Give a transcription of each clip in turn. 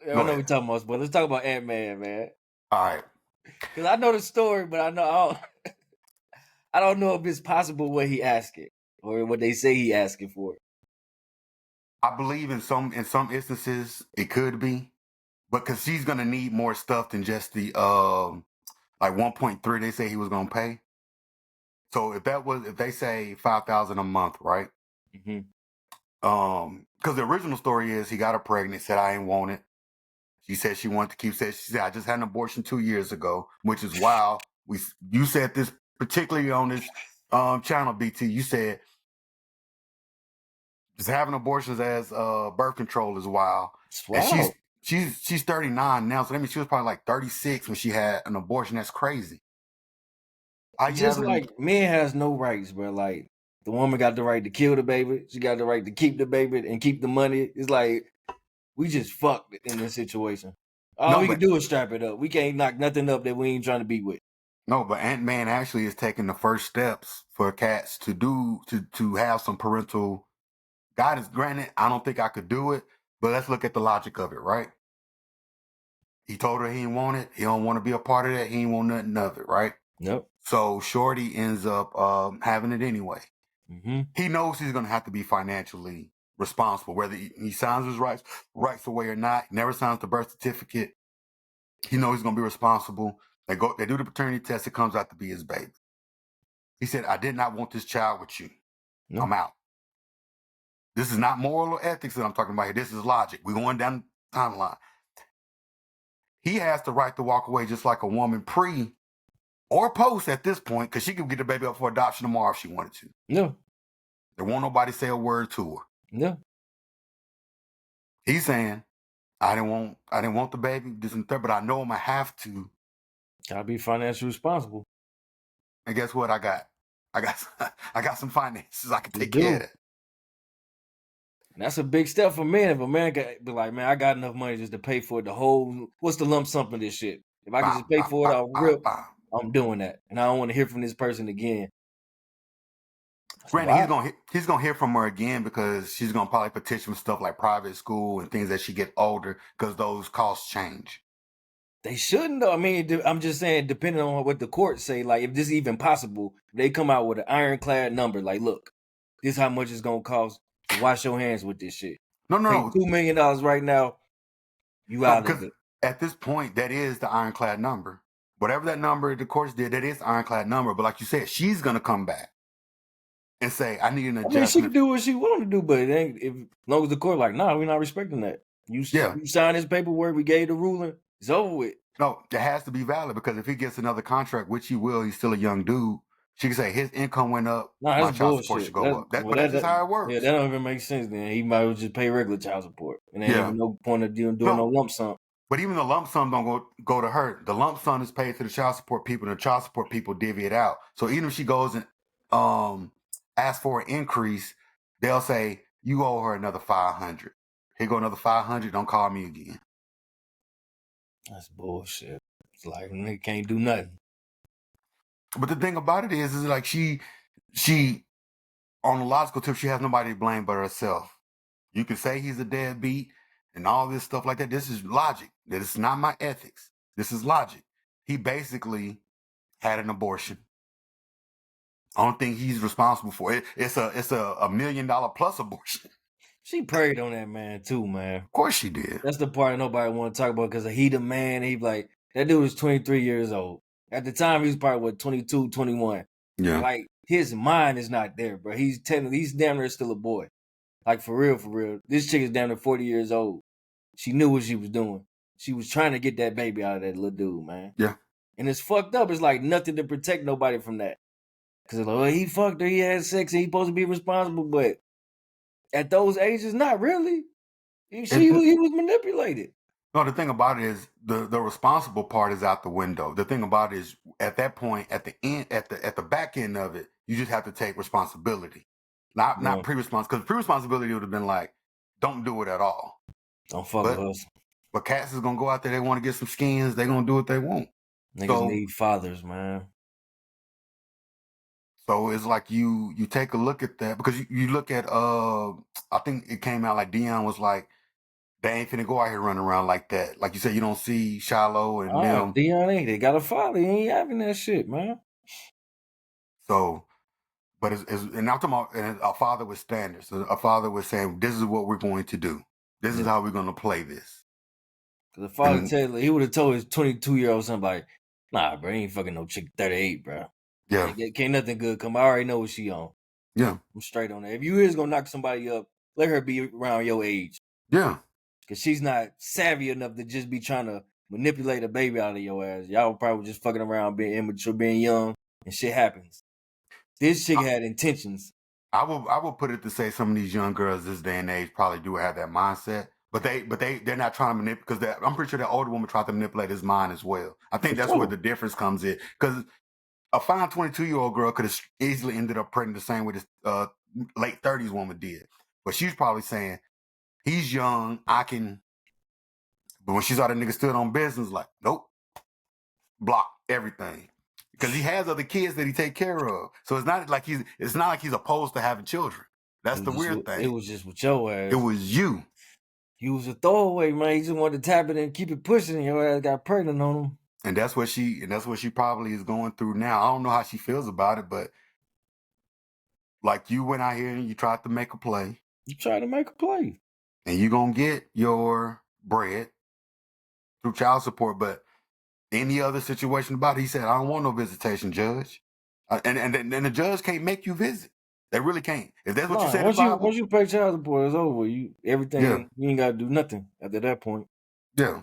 I Go know ahead. we're talking about, but let's talk about Ant-Man, man. All right. Because I know the story, but I don't know if it's possible what he asking or what they say he asking for. I believe in some instances it could be, but because she's gonna need more stuff than just the like 1.3 they say he was gonna pay. So if they say 5,000 a month, right? Mm-hmm. Because the original story is he got her pregnant, said I ain't want it. She said she wanted to keep. She said I just had an abortion 2 years ago, which is wild. You said this particularly on this channel, BT. You said just having abortions as birth control is wild, and Wow. she's 39 now, so that means she was probably like 36 when she had an abortion. That's crazy. How you Just having? like man has no rights, bro. Like the woman got the right to kill the baby. She got the right to keep the baby and keep the money. It's like we just fucked in this situation. All No, we can but do is strap it up. We can't knock nothing up that we ain't trying to be with. no, but Ant-Man actually is taking the first steps for cats to do to have some parental guidance. Granted, I don't think I could do it, but let's look at the logic of it, right? He told her he didn't want it. He don't want to be a part of that. He ain't want nothing of it, right? Nope. So Shorty ends up having it anyway. Mm-hmm. He knows he's going to have to be financially responsible, whether he signs his rights away or not. He never signs the birth certificate. He knows he's going to be responsible. They do the paternity test. It comes out to be his baby. He said, I did not want this child with you. No. I'm out. This is not moral or ethics that I'm talking about here. This is logic. We're going down the timeline. He has the right to walk away just like a woman pre or post at this point, because she could get the baby up for adoption tomorrow if she wanted to. No. There won't nobody say a word to her. No. He's saying, I didn't want the baby, this and that, but I know I'm gonna have to. Gotta be financially responsible. And guess what? I got I got some finances. I can You take care of do. that. And that's a big step for men. If a man got be like, man, I got enough money just to pay for the whole what's the lump sum of this shit? If I can Bam, just pay bam, for it bam, off bam, rip, bam. I'm doing that. And I don't want to hear from this person again. That's Granted, wild. he's gonna hear from her again because she's gonna probably petition for stuff like private school and things as she get older because those costs change. They shouldn't though. I mean, I'm just saying, depending on what the courts say, like if this is even possible, they come out with an ironclad number, like, look, this is how much it's gonna cost. Wash your hands with this shit. No, no, Pay no, $2 million right now, you no, out of because it. at this point, that is the ironclad number. Whatever that number the courts did, that is the ironclad number. But like you said, she's gonna come back and say, I need an I mean, she can adjustment. do what she want to do, but it ain't if as long as the court like, nah, we're not respecting that. Yeah. You sign this paperwork, we gave the ruling, it's over with. No, it has to be valid because if he gets another contract, which he will, he's still a young dude. She can say his income went up, Nah, my that's child support bullshit. should go up. But that's just how it Yeah, works. that don't even make sense. Then he might as well just pay regular child support, and there ain't Yeah. even no point of doing no No, lump sum. but even the lump sum don't go to her. The lump sum is paid to the child support people, and the child support people divvy it out. So even if she goes and asks for an increase, they'll say you owe her another 500. Here go another 500. Don't call me again. That's bullshit. It's like nigga can't do nothing. But the thing about it is like she on a logical tip, she has nobody to blame but herself. You can say he's a deadbeat and all this stuff like that. This is logic. That it's not my ethics. This is logic. He basically had an abortion. I don't think he's responsible for it. It's a $1 million plus abortion. She preyed on that man too, man. Of course she did. That's the part nobody want to talk about because he the man. He like that dude was 23 years old at the time. He was probably what 22, 21. Yeah. Like his mind is not there, bro. He's damn near still a boy. Like for real, for real. This chick is damn near 40 years old. She knew what she was doing. She was trying to get that baby out of that little dude, man. Yeah. And it's fucked up. It's like nothing to protect nobody from that. Because like, well, he fucked her, he had sex, and he's supposed to be responsible. But at those ages, not really. He was manipulated. No, the thing about it is the responsible part is out the window. The thing about it is at that point, at the end, at the back end of it, you just have to take responsibility. Not pre-response, because pre-responsibility would have been like, don't do it at all. Don't fuck with us. But cats is gonna go out there, they want to get some skins, they're gonna do what they want. Niggas need fathers, man. So it's like you take a look at that because you look at I think it came out like Dion was like they ain't finna go out here running around like that. Like you said, you don't see Shiloh and them. Dion ain't. They got a father. He ain't having that shit, man. So, but and I'm talking about a father with standards. A father was saying, "This is what we're going to do. This is how we're going to play this." Because the father Taylor, he would have told his 22-year-old son, like, nah, bro, he ain't fucking no chick 38, bro. Yeah. Like, can't nothing good come. I already know what she on. Yeah. I'm straight on that. If you is going to knock somebody up, let her be around your age. Yeah. Because she's not savvy enough to just be trying to manipulate a baby out of your ass. Y'all probably just fucking around, being immature, being young, and shit happens. This chick had intentions. I will put it to say some of these young girls this day and age probably do have that mindset, but they're not trying to manipulate, because I'm pretty sure that older woman tried to manipulate his mind as well. I think that's where the difference comes in, because a fine 22-year-old girl could have easily ended up pregnant the same way this late 30s woman did, but she's probably saying, he's young, I can. But when she saw that nigga stood on business, like, nope, block everything. Because he has other kids that he take care of. So it's not like he's opposed to having children. That's the weird thing. It was just with your ass. It was you. You was a throwaway, man. You just wanted to tap it and keep it pushing, and your ass got pregnant on him. And that's what she probably is going through now. I don't know how she feels about it, but like, you went out here and you tried to make a play. You tried to make a play. And you're gonna get your bread through child support, but any other situation about it, he said, I don't want no visitation, judge. And the judge can't make you visit. They really can't. If that's what you said, once you pay child support, it's over. You ain't got to do nothing after that point. Yeah.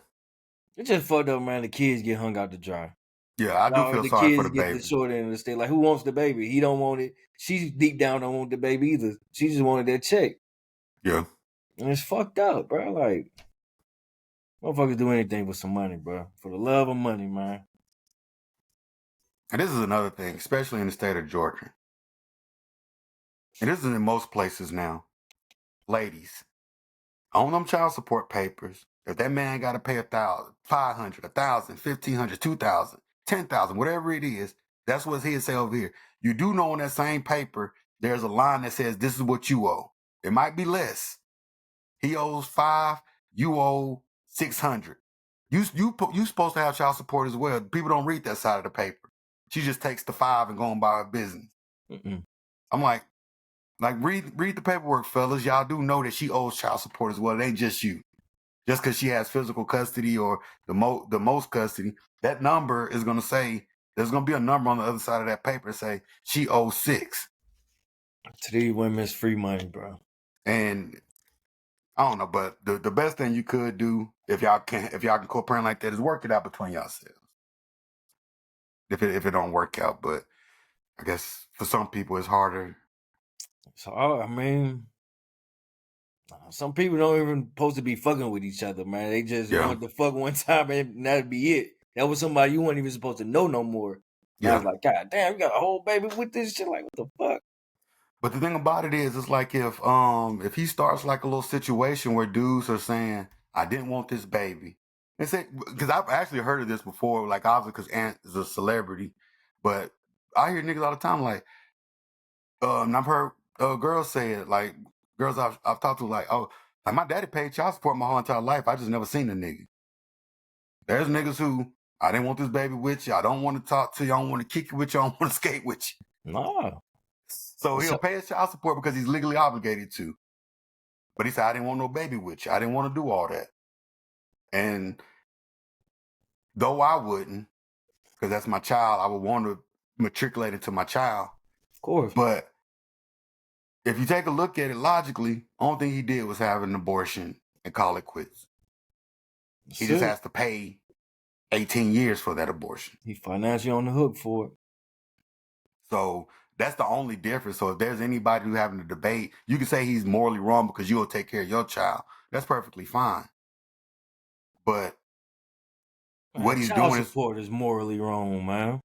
It's just fucked up, man. The kids get hung out to dry. Yeah, I do feel sorry for the baby. The kids get the short end of the stick. Like, who wants the baby? He don't want it. She deep down don't want the baby either. She just wanted that check. Yeah. And it's fucked up, bro. Like, motherfuckers do anything with some money, bro. For the love of money, man. And this is another thing, especially in the state of Georgia. And this is in most places now. Ladies, on them child support papers, if that man got to pay $1,000, $500, $1,000, $1,500, $2,000, $10,000, whatever it is, that's what he'd say over here. You do know on that same paper, there's a line that says, this is what you owe. It might be less. He owes $500, you owe $600. You supposed to have child support as well. People don't read that side of the paper. She just takes the $5 and go on by her business. Mm-mm. I'm like, read the paperwork, fellas. Y'all do know that she owes child support as well. It ain't just you. Just because she has physical custody or the most custody, that number is going to say, there's going to be a number on the other side of that paper say she owes $6. To these women, it's free money, bro. And I don't know, but the best thing you could do if y'all can co-parent like that is work it out between yourselves. If it don't work out, but I guess for some people it's harder. So I mean, some people don't even supposed to be fucking with each other, man. They just want to fuck one time and that'd be it. That was somebody you weren't even supposed to know no more. Yeah. I was like, God damn, you got a whole baby with this shit. Like, what the fuck? But the thing about it is, it's like if he starts like a little situation where dudes are saying, I didn't want this baby. And say, because I've actually heard of this before, like obviously because Ant is a celebrity, but I hear niggas all the time like, and I've heard girls say it, like girls I've talked to, like, oh, like my daddy paid child support my whole entire life. I just never seen a nigga. There's niggas who, I didn't want this baby with you. I don't want to talk to you. I don't want to kick it with you. I don't want to skate with you. No. So he'll pay his child support because he's legally obligated to. But he said, I didn't want no baby with you. I didn't want to do all that. And though I wouldn't, because that's my child, I would want to matriculate into my child. Of course. But if you take a look at it logically, only thing he did was have an abortion and call it quits. He just has to pay 18 years for that abortion. He's financially on the hook for it. So that's the only difference. So if there's anybody who's having a debate, you can say he's morally wrong because you'll take care of your child. That's perfectly fine. But what he's doing is morally wrong, man.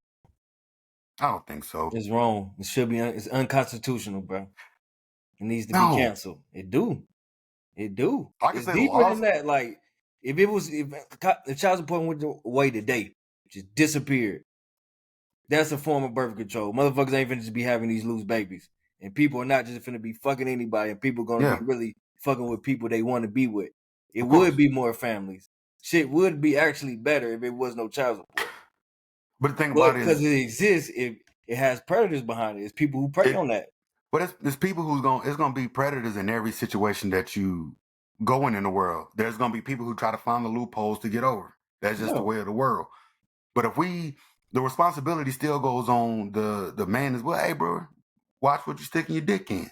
I don't think so. It's wrong. It should be. It's unconstitutional, bro. It needs to be canceled. It do. It's deeper than that. Like if the child support went away today, just disappeared. That's a form of birth control. Motherfuckers ain't finna just be having these loose babies. And people are not just finna be fucking anybody. And people gonna be really fucking with people they want to be with. It Of course. would be more families. Shit would be actually better if it was no child support. But the thing But about it because is, it exists, it has predators behind it. It's people who prey on that. but it's people who's it's gonna be predators in every situation that you go in the world. There's gonna be people who try to find the loopholes to get over. That's just the way of the world. But if the responsibility still goes on the man as well. Hey, bro, watch what you're sticking your dick in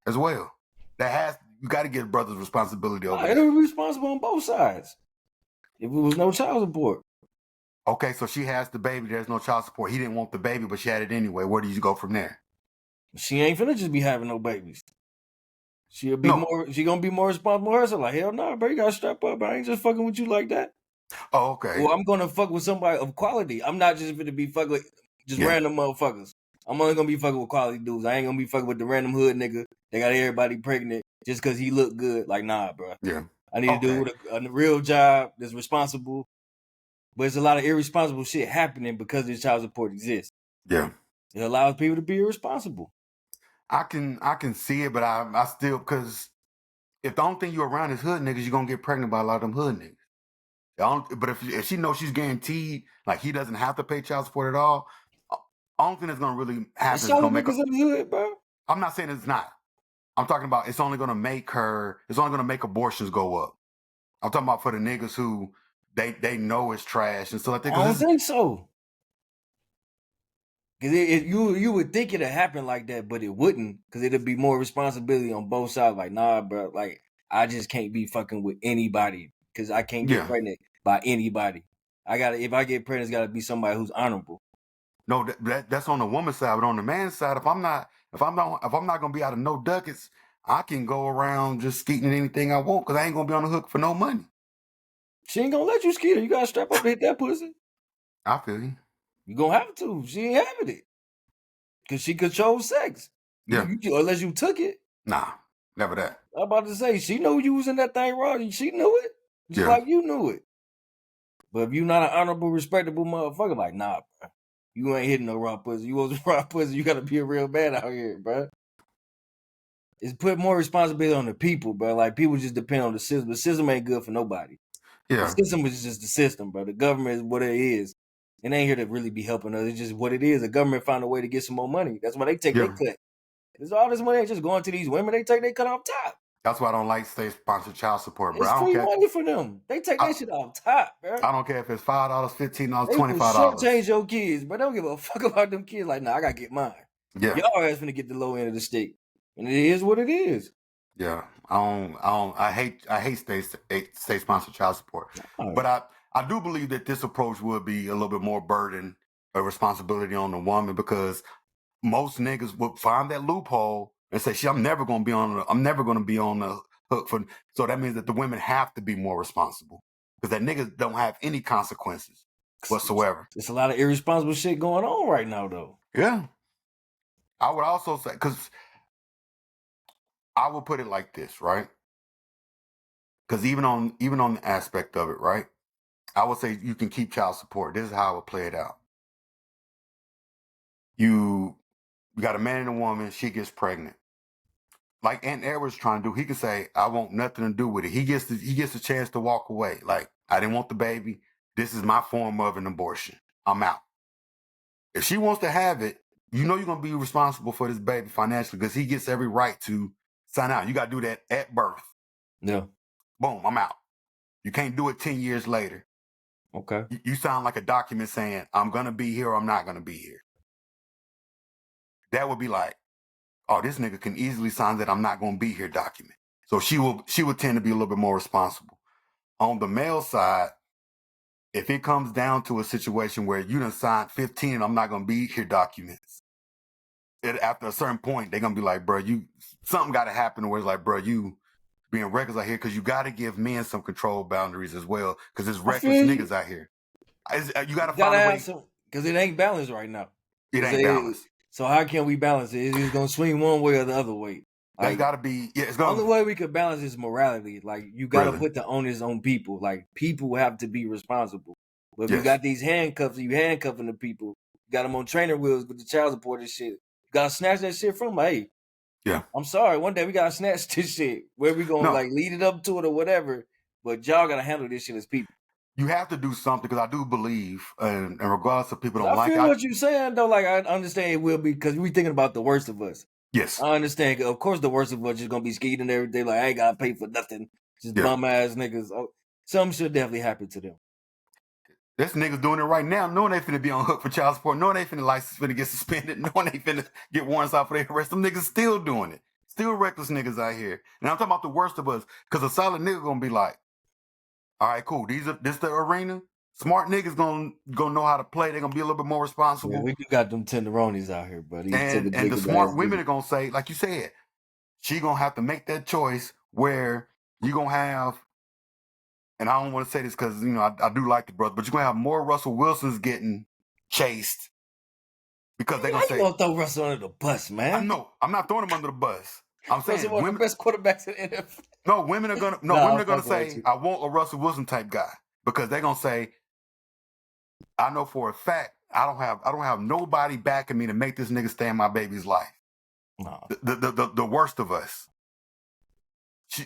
as well. You got to get brother's responsibility over. It'll be responsible on both sides. If it was no child support. Okay, so she has the baby. There's no child support. He didn't want the baby, but she had it anyway. Where do you go from there? She ain't finna just be having no babies. She'll be more. She gonna be more responsible herself. Like, hell no, bro, you gotta strap up. I ain't just fucking with you like that. Oh, okay. Well, I'm gonna fuck with somebody of quality. I'm not just gonna be fucking with just random motherfuckers. I'm only gonna be fucking with quality dudes. I ain't gonna be fucking with the random hood nigga that got everybody pregnant just because he look good. Like, nah, bro. Yeah. I need to do with a real job that's responsible. But it's a lot of irresponsible shit happening because this child support exists. Yeah. It allows people to be irresponsible. I can see it, but I still, because if the only thing you're around is hood niggas, you're gonna get pregnant by a lot of them hood niggas. But if she knows she's guaranteed, like he doesn't have to pay child support at all, only thing that's gonna really happen is gonna make her. Hood, bro. I'm not saying it's not. I'm talking about it's only gonna make abortions go up. I'm talking about for the niggas who they know it's trash and stuff like that. I don't think so. Because you would think it'd happen like that, but it wouldn't. Because it'd be more responsibility on both sides. Like, nah, bro. Like, I just can't be fucking with anybody because I can't get pregnant by anybody. If I get pregnant, it's got to be somebody who's honorable. No, that's on the woman's side, but on the man's side, if I'm not gonna be out of no ducats, I can go around just skeeting anything I want because I ain't gonna be on the hook for no money. She ain't gonna let you skeet her. You gotta strap up to hit that pussy. I feel you. You gonna have to. She ain't having it because she controls sex. Yeah. Unless you took it. Nah, never that. I'm about to say she knew you was in that thing wrong. She knew it, just like you knew it. But if you not an honorable, respectable motherfucker, like, nah, bro. You ain't hitting no raw pussy. You was raw pussy. You gotta be a real man out here, bro. It's put more responsibility on the people, bro. Like, people just depend on the system. The system ain't good for nobody. Yeah. The system is just the system, bro. The government is what it is. It ain't here to really be helping us. It's just what it is. The government found a way to get some more money. That's why they take their cut. There's all this money just going to these women. They take their cut off top. That's why I don't like state-sponsored child support, bro. It's free money for them. They take that shit off top, bro. I don't care if it's $5, $15, they $25. They change your kids, but they don't give a fuck about them kids. Like, nah, I gotta get mine. Yeah. Y'all ass finna get the low end of the stick. And it is what it is. Yeah. I hate state-sponsored child support. But I do believe that this approach would be a little bit more burden of responsibility on the woman because most niggas would find that loophole and say, "Shit, I'm never going to be on the hook for." So that means that the women have to be more responsible because that niggas don't have any consequences whatsoever. There's a lot of irresponsible shit going on right now, though. Yeah, I would also say because I would put it like this, right? Because even on the aspect of it, right? I would say you can keep child support. This is how I would play it out. You got a man and a woman, she gets pregnant. Like Aunt Edward's trying to do, he can say, I want nothing to do with it. He gets a chance to walk away. Like, I didn't want the baby. This is my form of an abortion. I'm out. If she wants to have it, you know you're going to be responsible for this baby financially because he gets every right to sign out. You got to do that at birth. Yeah. Boom, I'm out. You can't do it 10 years later. Okay. You sound like a document saying, I'm going to be here or I'm not going to be here. That would be like, oh, this nigga can easily sign that I'm not going to be here document. So she would tend to be a little bit more responsible. On the male side, if it comes down to a situation where you done signed 15 and I'm not going to be here documents, after a certain point, they're going to be like, bro, something got to happen where it's like, bro, you being reckless out here because you got to give men some control boundaries as well because there's reckless niggas out here. You got to find a way. Because it ain't balanced right now. It ain't balanced. So how can we balance it? It's going to swing one way or the other way. Like, they got to be. Yeah, the only way we could balance is morality. Like, you got to put the onus on people. Like, people have to be responsible. But if you got these handcuffs, you handcuffing the people. You got them on trainer wheels with the child support and shit. You got to snatch that shit from them. Hey, yeah. I'm sorry. One day we got to snatch this shit. Where we going to, like, lead it up to it or whatever. but y'all gotta handle this shit as people. You have to do something because I do believe, and regardless of people don't I like feel it. what you're saying though. Like I understand it will be because we thinking about the worst of us. Yes. I understand. Of course, the worst of us is gonna be skeeting every day. Like I ain't gotta pay for nothing. Just bum ass niggas. Oh, something should definitely happen to them. There's niggas doing it right now, knowing they finna be on hook for child support, knowing they finna license finna get suspended, knowing they finna get warrants out for their arrest. Them niggas still doing it. Still reckless niggas out here. And I'm talking about the worst of us, because a solid nigga gonna be like, all right, cool. This the arena. Smart niggas gonna know how to play. They're gonna be a little bit more responsible. Yeah, we got them tenderonis out here, but and the smart women are gonna say, like you said, she gonna have to make that choice where you gonna have, and I don't want to say this because I do like the brother, but you're gonna have more Russell Wilsons getting chased because they're gonna say, "You gonna throw Russell under the bus, man?" I know. I'm not throwing him under the bus. I'm saying one of the best quarterbacks in the NFL. No, women are gonna say, I want a Russell Wilson type guy because they're gonna say, I know for a fact I don't have nobody backing me to make this nigga stay in my baby's life. No. The worst of us.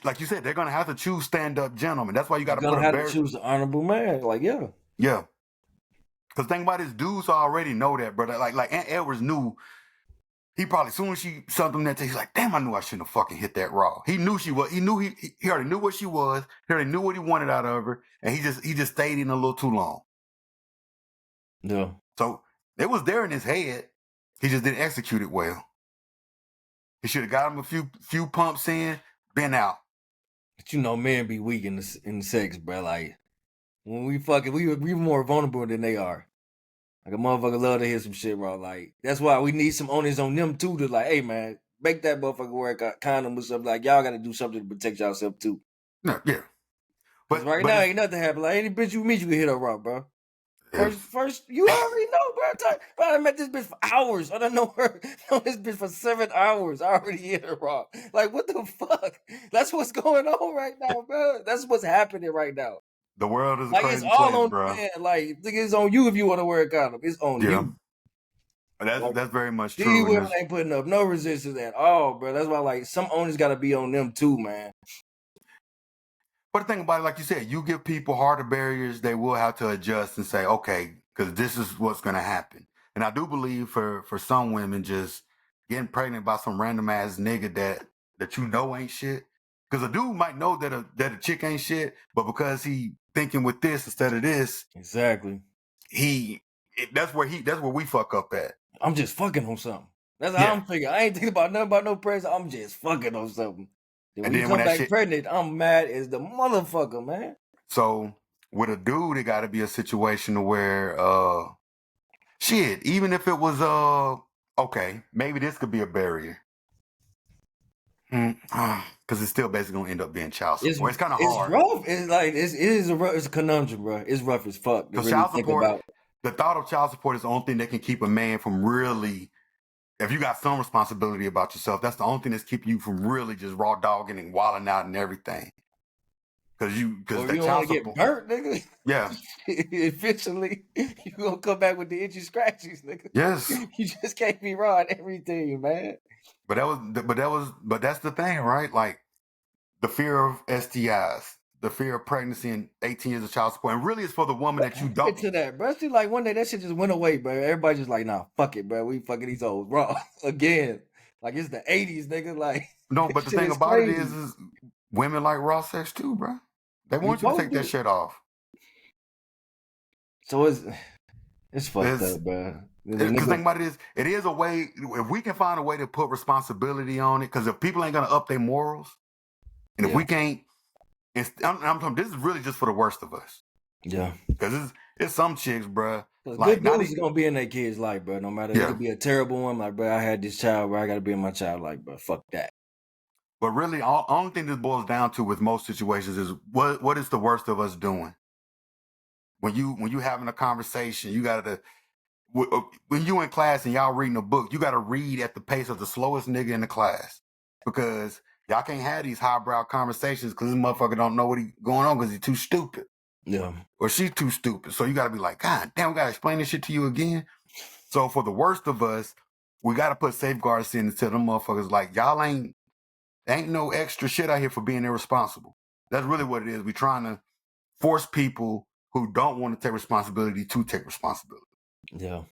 Like you said, they're gonna have to choose stand-up gentlemen. That's why you got to choose the honorable man. Like yeah. Because think about this, dudes already know that, brother. Like Aunt Edwards knew. He probably, as soon as she something that day, he's like, damn, I knew I shouldn't have fucking hit that raw. He knew she was. He knew he already knew what she was. He already knew what he wanted out of her, and he just stayed in a little too long. Yeah. So it was there in his head. He just didn't execute it well. He should have got him a few pumps in, been out. But men be weak in the sex, bro. Like when we fucking, we more vulnerable than they are. Like a motherfucker love to hear some shit, bro. Like that's why we need some onus on them too. To like, hey man, make that motherfucker wear a condom or something. Like y'all got to do something to protect yourself too. Yeah. But now ain't nothing happen. Like any bitch you meet, you can hit her raw, bro. First, you already know, bro. I met this bitch for hours. I don't know her. Know this bitch for 7 hours. I already hit her raw. Like what the fuck? That's what's going on right now, bro. That's what's happening right now. The world is like crazy it's all place, on bro. Man. Like it's on you if you want to wear a condom. It's on you. That's very much true. These women ain't putting up no resistance at all, bro. That's why like some owners got to be on them too, man. But the thing about it, like you said, you give people harder barriers, they will have to adjust and say, okay, because this is what's going to happen. And I do believe for some women, just getting pregnant by some random ass nigga that ain't shit. Because a dude might know that a chick ain't shit, but because he thinking with this instead of this, exactly. That's where we fuck up at. I'm just fucking on something. That's how I'm thinking. I ain't thinking about nothing about no present. I'm just fucking on something. When you come back pregnant, I'm mad as the motherfucker, man. So with a dude, it got to be a situation where, even if it was, okay, maybe this could be a barrier. Because it's still basically gonna end up being child support. It's kind of hard. It's rough. It's like it's a conundrum, bro. It's rough as fuck. Because child support, the thought of child support is the only thing that can keep a man from really. If you got some responsibility about yourself, that's the only thing that's keeping you from really just raw dogging and wilding out and everything. Because you don't want to get burnt, nigga. Yeah. Eventually, you gonna come back with the itchy scratchies, nigga. Yes. You just can't be raw at everything, man. But that's the thing, right? Like the fear of STIs, the fear of pregnancy and 18 years of child support, and really it's for the woman that you don't. Get to that, bro. See, like one day that shit just went away, bro. Everybody just like, nah, fuck it, bro. We fucking these old raw again. Like it's the 80s, nigga. Like no, but the thing about it is women like raw sex too, bro. They want you to take that shit off. So it's fucked up, bro. Because the thing about it is a way. If we can find a way to put responsibility on it, because if people ain't gonna up their morals, and if we can't, I'm talking. This is really just for the worst of us. Yeah, because it's some chicks, bro. Like, good dudes is gonna be in their kids' life, bro. No matter it could be a terrible one, like, bro, I had this child, bro. I gotta be in my child life, bro. Fuck that. But really, only thing this boils down to with most situations is what is the worst of us doing? When you having a conversation, you gotta. When you in class and y'all reading a book, you got to read at the pace of the slowest nigga in the class, because y'all can't have these highbrow conversations because this motherfucker don't know what he's going on because he's too stupid. Yeah. Or she's too stupid. So you got to be like, God damn, we got to explain this shit to you again. So for the worst of us, we got to put safeguards in to tell them motherfuckers like, y'all ain't no extra shit out here for being irresponsible. That's really what it is. We're trying to force people who don't want to take responsibility to take responsibility. Yeah.